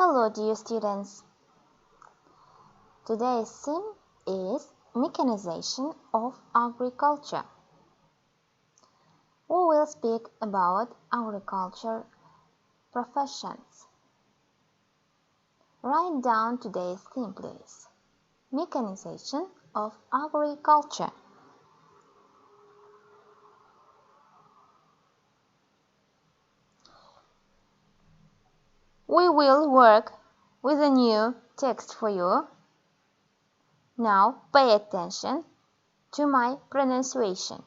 Hello dear students. Today's theme is mechanization of agriculture. We will speak about agriculture professions. Write down today's theme please. Mechanization of agriculture. We will work with a new text for you. Now pay attention to my pronunciation.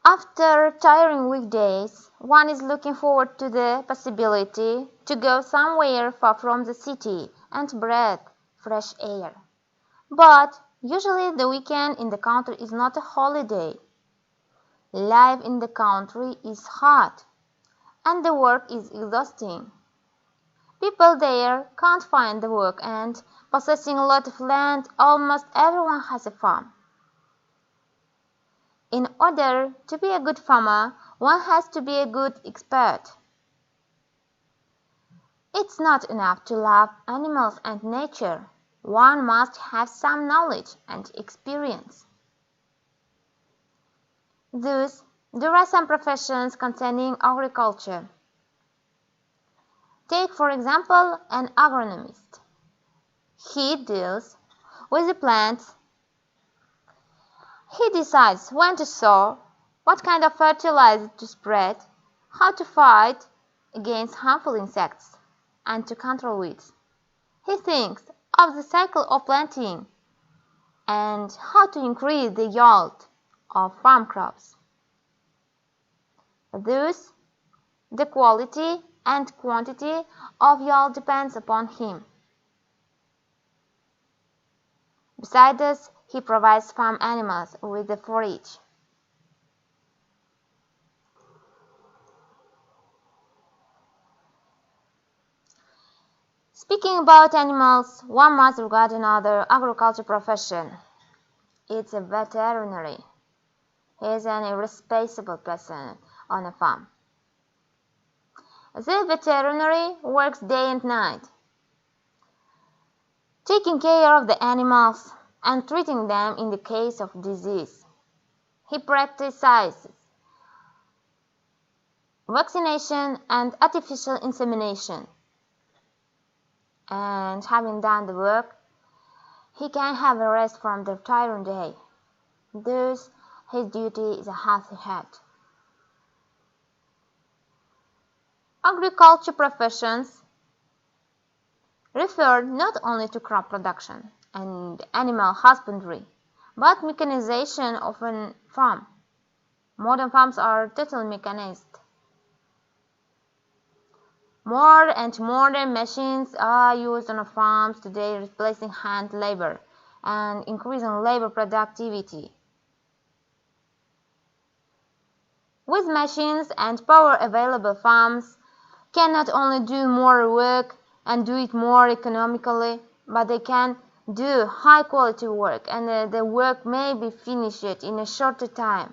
After tiring weekdays, one is looking forward to the possibility to go somewhere far from the city and breathe fresh air. But usually the weekend in the country is not a holiday. Life in the country is hard, and the work is exhausting. People there can't find the work, and possessing a lot of land, almost everyone has a farm. In order to be a good farmer, one has to be a good expert. It's not enough to love animals and nature. One must have some knowledge and experience. Thus, there are some professions concerning agriculture. Take, for example, an agronomist. He deals with the plants. He decides when to sow, what kind of fertilizer to spread, how to fight against harmful insects, and to control weeds. He thinks of the cycle of planting and how to increase the yield of farm crops. Thus, the quality and quantity of yield depends upon him. Besides this, he provides farm animals with the forage. Speaking about animals, one must regard another agriculture profession. It's a veterinary. He is an irresponsible person on a farm. The veterinary works day and night, taking care of the animals and treating them in the case of disease. He practices vaccination and artificial insemination. And having done the work, he can have a rest from the tiring day. Thus, his duty is a healthy head. Agriculture professions refer not only to crop production and animal husbandry, but mechanization of a farm. Modern farms are totally mechanized. More and modern machines are used on farms today, replacing hand labor and increasing labor productivity. With machines and power available, farms can not only do more work and do it more economically, but they can do high quality work, and the work may be finished in a shorter time.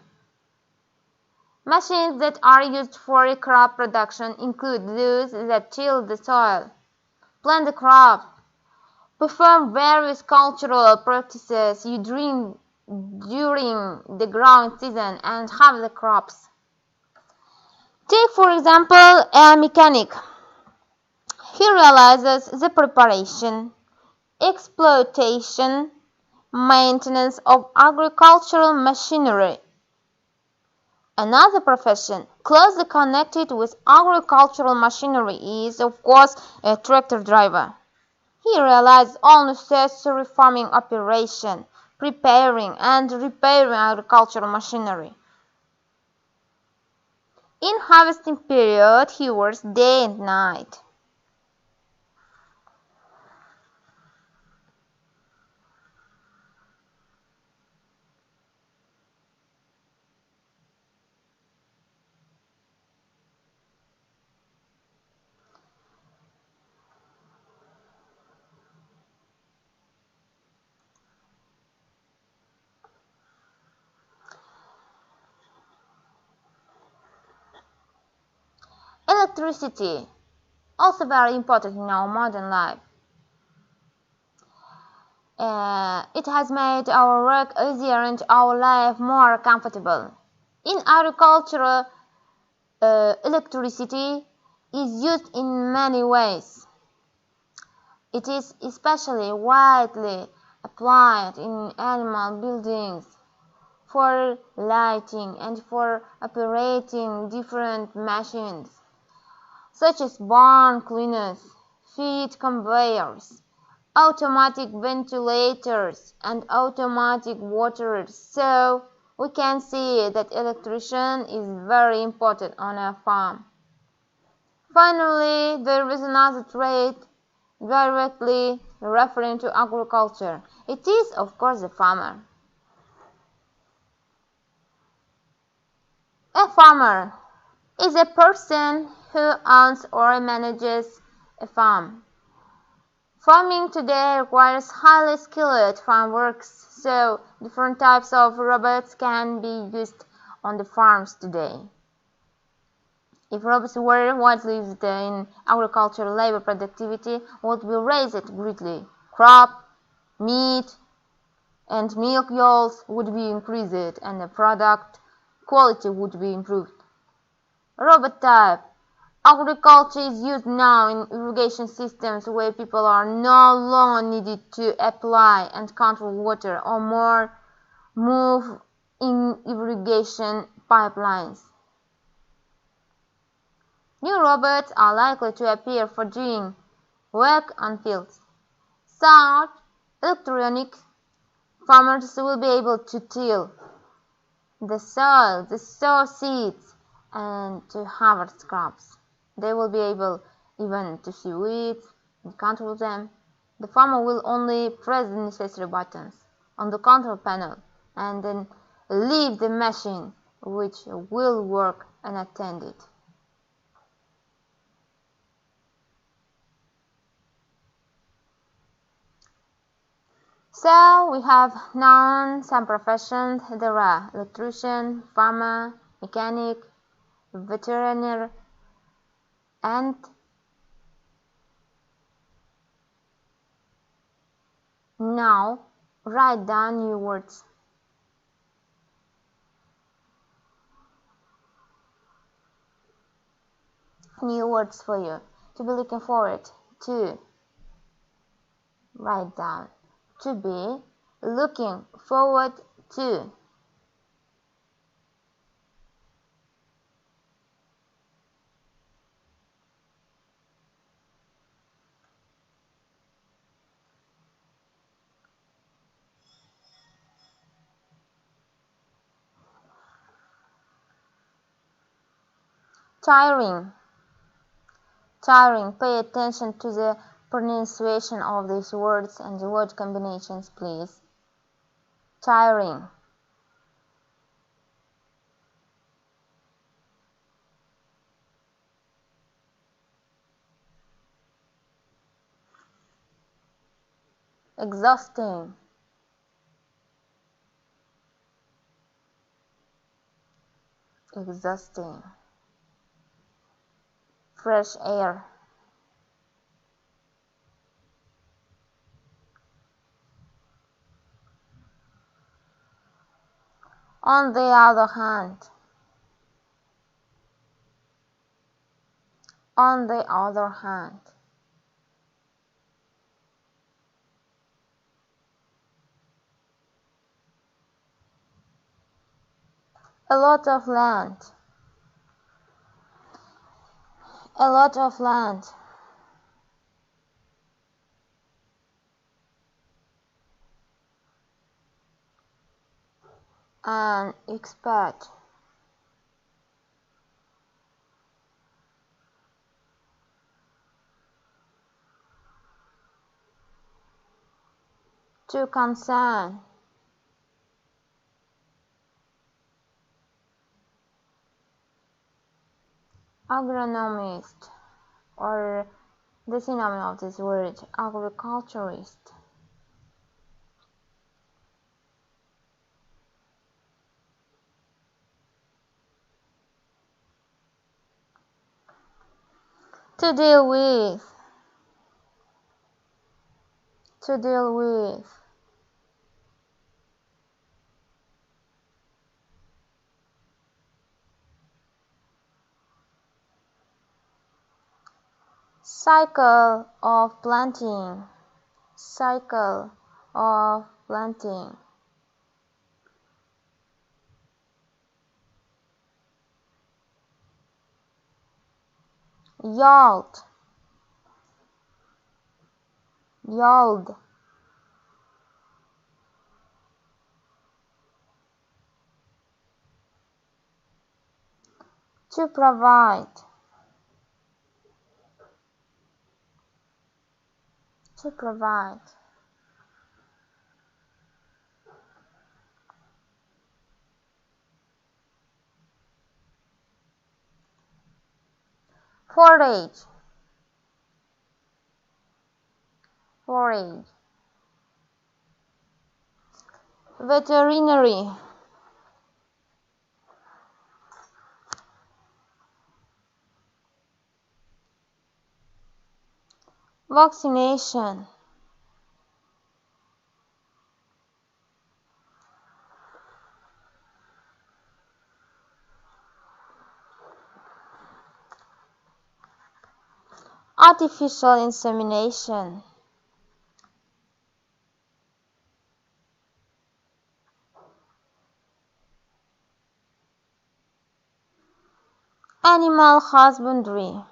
Machines that are used for crop production include those that till the soil, plant the crop, perform various cultural practices during the growing season, and harvest the crops. Take, for example, a mechanic. He realizes the preparation, exploitation, maintenance of agricultural machinery. Another profession closely connected with agricultural machinery is, of course, a tractor driver. He realizes all necessary farming operations, preparing and repairing agricultural machinery. In harvesting period, he works day and night. Electricity, also very important in our modern life. It has made our work easier and our life more comfortable. In agriculture, electricity is used in many ways. It is especially widely applied in animal buildings, for lighting and for operating different machines, such as barn cleaners, feed conveyors, automatic ventilators, and automatic waterers. So we can see that electrician is very important on a farm. Finally, there is another trait directly referring to agriculture. It is, of course, the farmer. A farmer is a person who owns or manages a farm. Farming today requires highly skilled farm workers, so different types of robots can be used on the farms today. If robots were widely used in agriculture, labor productivity would be raised greatly. Crop, meat, and milk yields would be increased, and the product quality would be improved. Robot type. Agriculture is used now in irrigation systems where people are no longer needed to apply and control water or more move in irrigation pipelines. New robots are likely to appear for doing work on fields. Such electronic farmers will be able to till the soil, to sow seeds, and to harvest crops. They will be able even to see weeds and control them. The farmer will only press the necessary buttons on the control panel and then leave the machine, which will work unattended. So we have known some professions. There are electrician, farmer, mechanic, veterinarian, and now write down new words. New words for you to be looking forward to. Write down. To be looking forward to. Tiring. Tiring. Pay attention to the pronunciation of these words and the word combinations, please. Tiring. Exhausting. Exhausting. Fresh air. On the other hand. On the other hand. A lot of land. A lot of land. An expert. To concern. Agronomist, or the synonym of this word, agriculturist. To deal with. To deal with. Cycle of planting. Cycle of planting. Yield. Yield. To provide. To provide. Forage. Forage. Veterinary. Vaccination. Artificial insemination. Animal husbandry.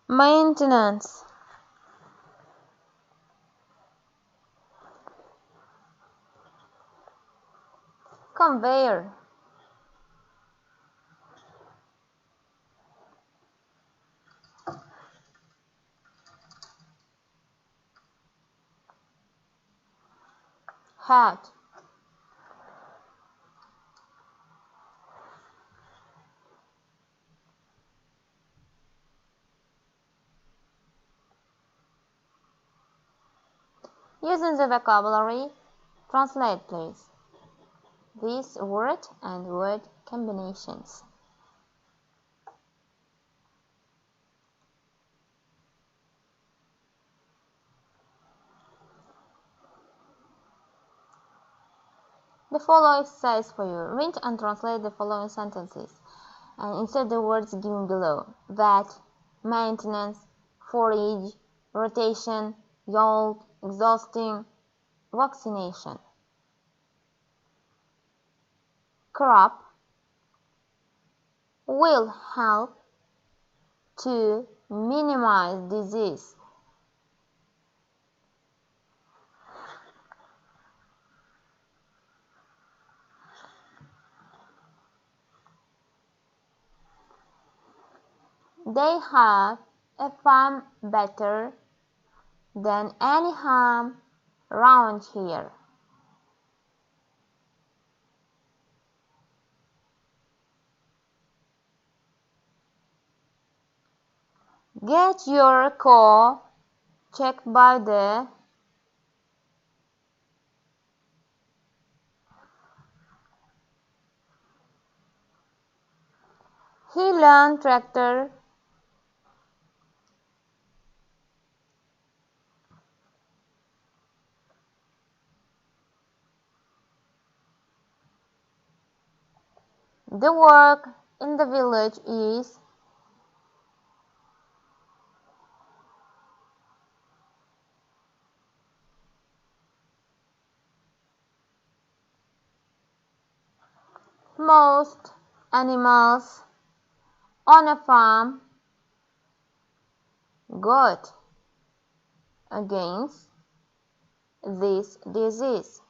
Maintenance. Conveyor. Hat. Using the vocabulary, translate please these word and word combinations. The following exercise for you. Read and translate the following sentences and insert the words given below. Vet, maintenance, forage, rotation, yield, exhausting, vaccination. Crop will help to minimize disease. They have a farm better than any farm round here. Get your car checked by the He learned tractor the work in the village is most animals on a farm got against this disease.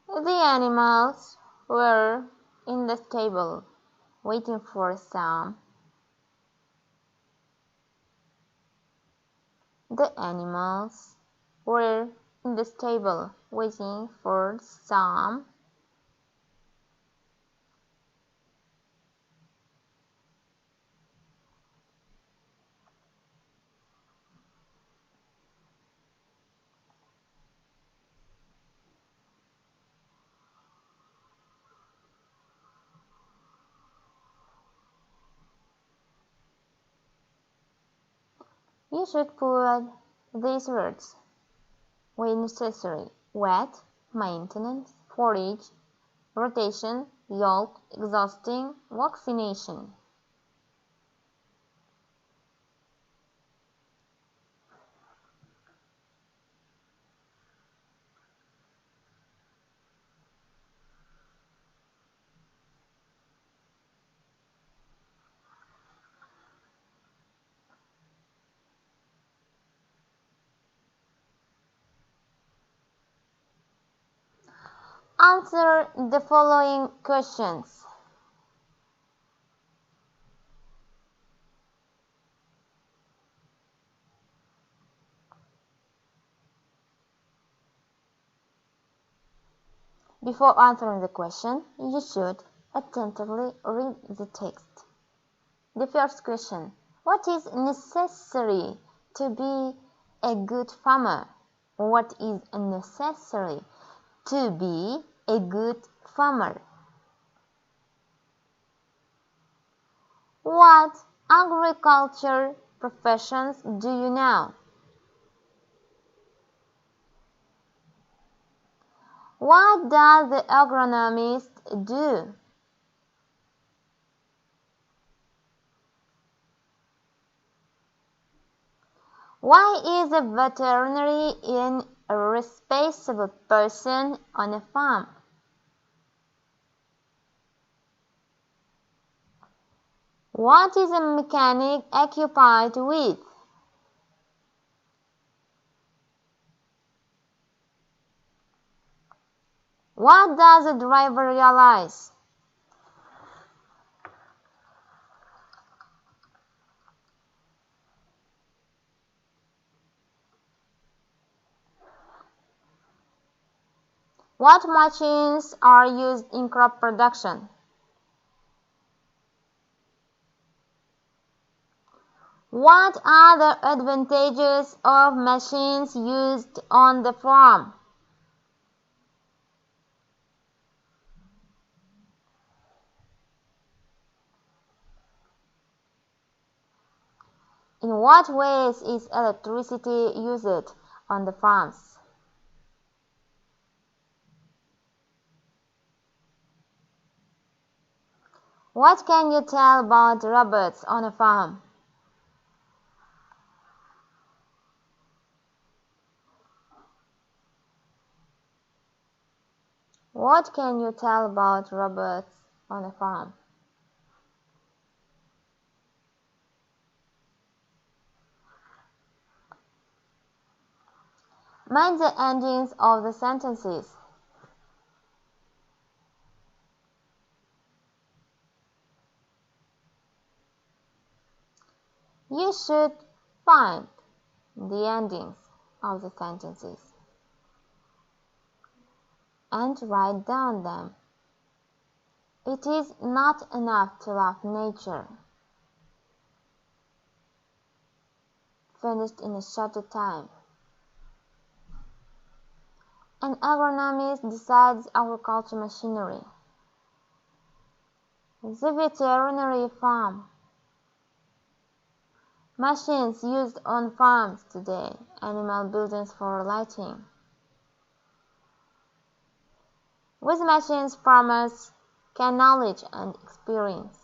The animals were in the stable waiting for some. The animals were in the stable waiting for some. You should put these words when necessary: wet, maintenance, forage, rotation, yoke, exhausting, vaccination. Answer the following questions. Before answering the question, you should attentively read the text. The first question: what is necessary to be a good farmer? What is necessary to be a good farmer? What agriculture professions do you know? What does the agronomist do? Why is a veterinary a responsible person on a farm? What is a mechanic occupied with? What does a driver realize? What machines are used in crop production? What are the advantages of machines used on the farm? In what ways is electricity used on the farms? What can you tell about robots on a farm? What can you tell about robots on a farm? Mind the endings of the sentences. You should find the endings of the sentences and write down them. It is not enough to love nature, finished in a shorter time. An agronomist decides agriculture machinery. The veterinary farm. Machines used on farms today. Animal buildings for lighting. With machines, farmers gain knowledge and experience.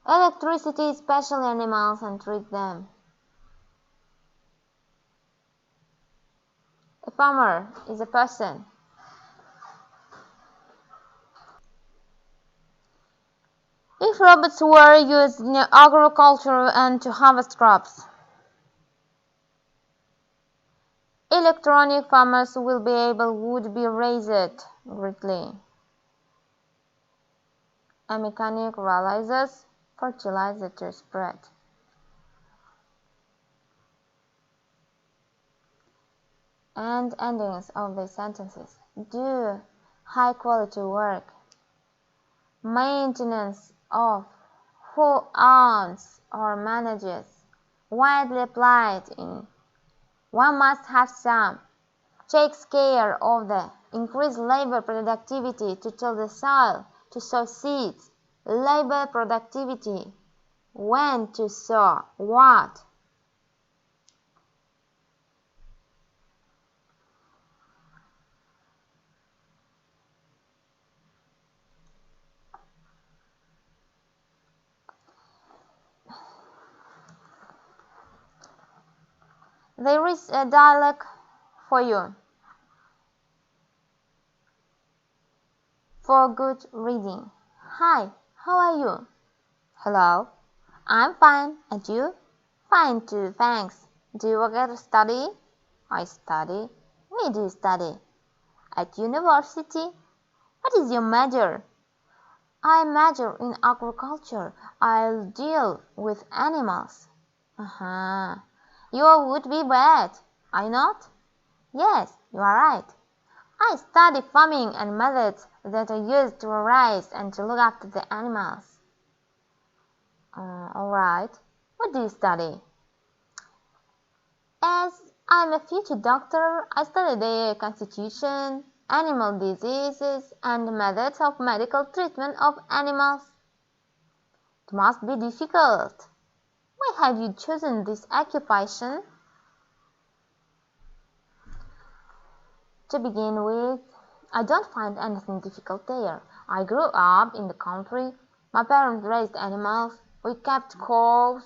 Electricity, especially animals, and treat them. A farmer is a person. If robots were used in agriculture and to harvest crops, electronic farmers would be raised greatly. A mechanic realizes fertilizer to spread. And endings of the sentences. Do high quality work. Maintenance of, who owns or manages, widely applied in, one must have some, takes care of the, increase labor productivity to till the soil, to sow seeds, Labor productivity. When to sow what? There is a dialogue for you. For good reading. Hi, how are you? Hello, I'm fine, and you? Fine too, thanks. Do you work at study? I study. We do study. At university? What is your major? I major in agriculture. I'll deal with animals. You would be bad, I not? Yes, you are right. I study farming and methods that are used to raise and to look after the animals. Alright. What do you study? As I'm a future doctor, I study the constitution, animal diseases, and methods of medical treatment of animals. It must be difficult. Why have you chosen this occupation? To begin with, I don't find anything difficult there. I grew up in the country. My parents raised animals. We kept cows,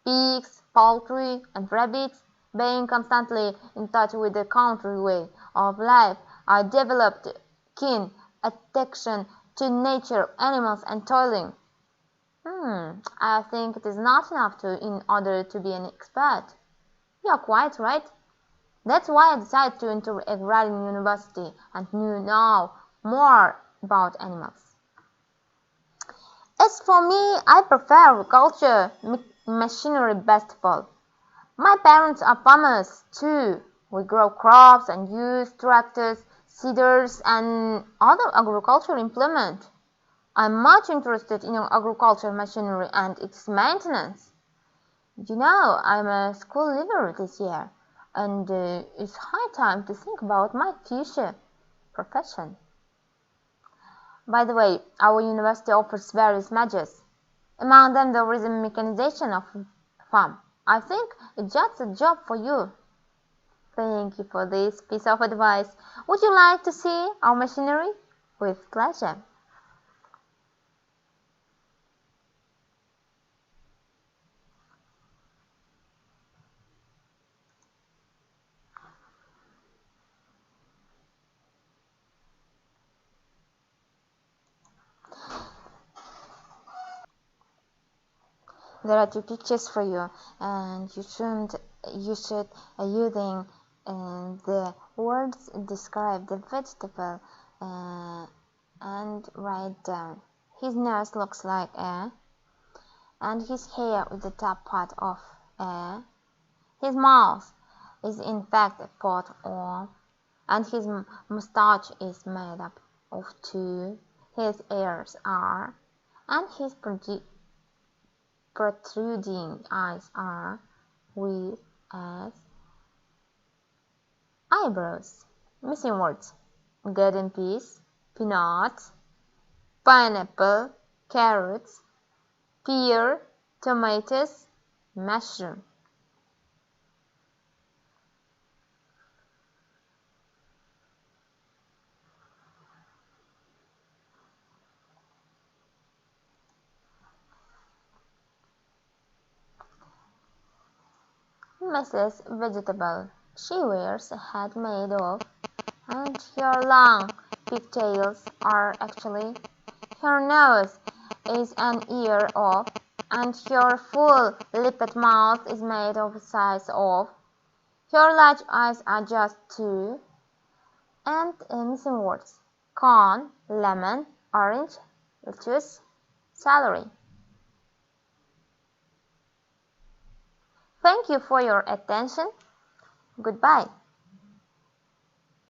pigs, poultry, and rabbits. Being constantly in touch with the country way of life, I developed keen attention to nature, animals, and toiling. I think it is not enough in order to be an expert. You are quite right. That's why I decided to enter agrarian university and know more about animals. As for me, I prefer agriculture, machinery best of all. My parents are farmers too. We grow crops and use tractors, seeders, and other agricultural implements. I'm much interested in agricultural machinery and its maintenance. I'm a school leaver this year, and it's high time to think about my future profession. By the way, our university offers various majors. Among them, there is a mechanization of farm. I think it's just a job for you. Thank you for this piece of advice. Would you like to see our machinery? With pleasure. There are two pictures for you, and you should using the words describe the vegetable and write down. His nose looks like a, and his hair is the top part of a. His mouth is in fact a pot or, and his mustache is made up of two. His ears are, and his protruding eyes are with as eyebrows. Missing words: garden peas, peanuts, pineapple, carrots, pear, tomatoes, mushroom. Mrs. Vegetable. She wears a hat made of, and her long pigtails are actually, her nose is an ear of, and her full-lipped mouth is made of the size of, her large eyes are just two, and missing words: corn, lemon, orange, lettuce, celery. Thank you for your attention. Goodbye.